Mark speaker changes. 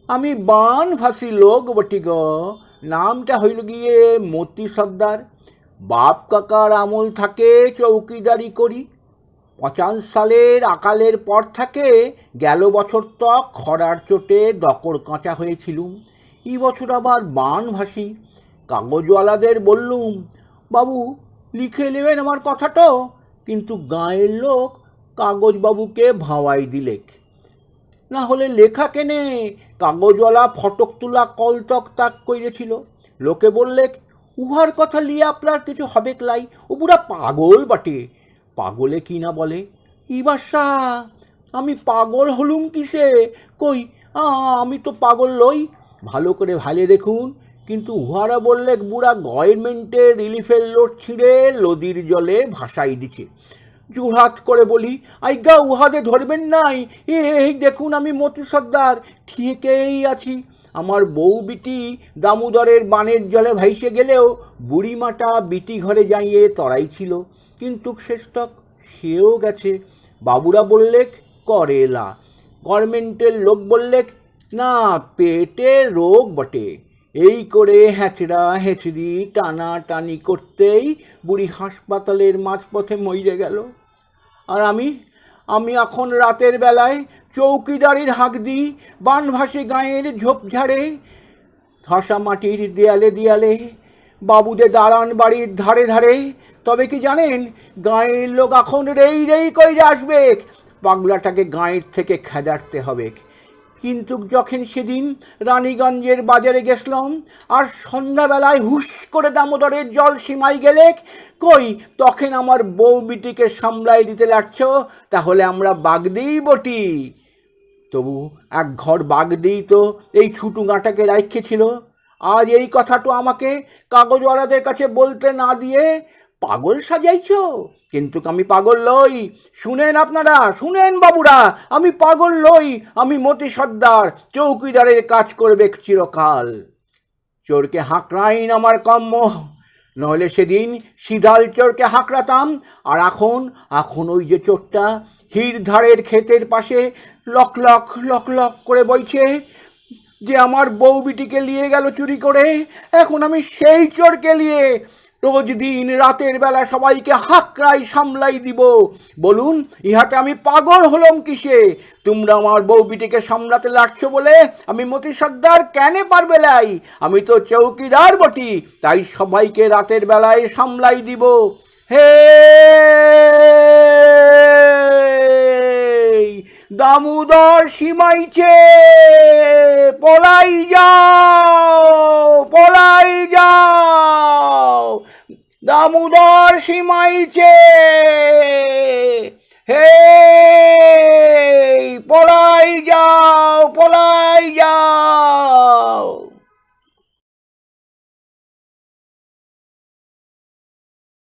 Speaker 1: আমি বানভাসী লোক বটি গো। নামটা হইল গিয়ে মতি সর্দার। বাপ কাকার আমল থাকে চৌকিদারি করি। ৫০ সালের আকালের পর থেকে গেল বছর তক খরার চোটে দকর কাঁচা হয়েছিলুম। এই বছর আবার বানভাসি। কাগজওয়ালাদের বললুম, বাবু লিখে নেবেন আমার কথাটা। কিন্তু গাঁয়ের লোক কাগজবাবুকে ভাওয়াই দিলেক। না হলে লেখা কেনে। কাগজওয়ালা ফটক তুলা কলতক তাক কইরেছিল। লোকে বললে, উহার কথা লিয়ে আপনার কিছু হবে লাই, ও পুরা পাগল বটে। পাগলে কি না বলে। ইবাসা আমি পাগল হলুম কিসে? কই আমি তো পাগল লই। ভালো করে ভালে দেখুন। কিন্তু উহারা বললে বুড়া গভর্নমেন্টের রিলিফের লোড ছিঁড়ে নদীর জলে ভাসাই দিছে। জোড়হাত করে বলি, আজ্ঞা উহাদে ধরবেন নাই। এই দেখুন আমি মতি সর্দার, ঠিকই আছি। আমার বউ বিটি দামোদরের বানের জলে ভাইসে গেলেও বুড়িমাটা বিটি ঘরে যাইয়ে তরাই ছিল। কিন্তু শেষতক সেও গেছে। বাবুরা বললেক করেলা। গভর্নমেন্টের লোক বললেক না, পেটে রোগ বটে। এই করে হ্যাঁচড়া হেঁচড়ি টানা টানি করতেই বুড়ি হাসপাতালের মাঝপথে মইরে গেল। আর আমি আমি এখন রাতের বেলায় চৌকিদারির হাঁক দিই বানভাসী গাঁয়ের ঝোপঝাড়ে, ধসা মাটির দেয়ালে দেয়ালে, বাবুদের দালান বাড়ির ধারে ধারে। তবে কি জানেন, গাঁয়ের লোক এখন রেই রেই কইরে আসবে। পাগলাটাকে গাঁয়ের থেকে খেদারতে হবে। কিন্তু যখন সেদিন রানীগঞ্জের বাজারে গেছিলাম আর সন্ধ্যাবেলায় হুস করে দামোদরের জল সীমাই গেলে, কই তখন আমার বউ বিটিকে সামলাই দিতে লাগছ। তাহলে আমরা বাগদেই বটি। তবু এক ঘর বাগদেই তো এই ছুটু গাঁটাকে রাইখেছিল। আজ এই কথাটা আমাকে কাগজওয়ালাদের কাছে বলতে না দিয়ে পাগল সাজাইছ। কিন্তু আমি পাগল লই। শুনেন আপনারা, শুনেন বাবুরা, আমি পাগল লই। আমি মতি সর্দার, চৌকিদারের কাজ করবে চিরকাল। চোরকে হাঁকড়াইন আমার কম্য। নইলে সেদিন সিধাল চোরকে হাঁকড়াতাম। আর এখন ওই যে চোরটা হিরধারের ক্ষেতের পাশে লক লক লক লক করে বইছে, যে আমার বউ বিটিকে নিয়ে গেল চুরি করে, এখন আমি সেই চোরকে নিয়ে রোজ দিন রাতের বেলা সবাইকে হাঁকড়াই সামলাই দিব। বলুন ইহাতে আমি পাগল হলাম কিসে? তোমরা আমার বউ বিটিকে সামলাতে লাগছো বলে আমি মতি সর্দার কেন পারবে লাই? আমি তো চৌকিদার বটি, তাই সবাইকে রাতের বেলায় সামলাই দিব। হে দামোদর সীমাইছে, পলাই যাও, পলাই যাও। দামোদর সীমাইছে।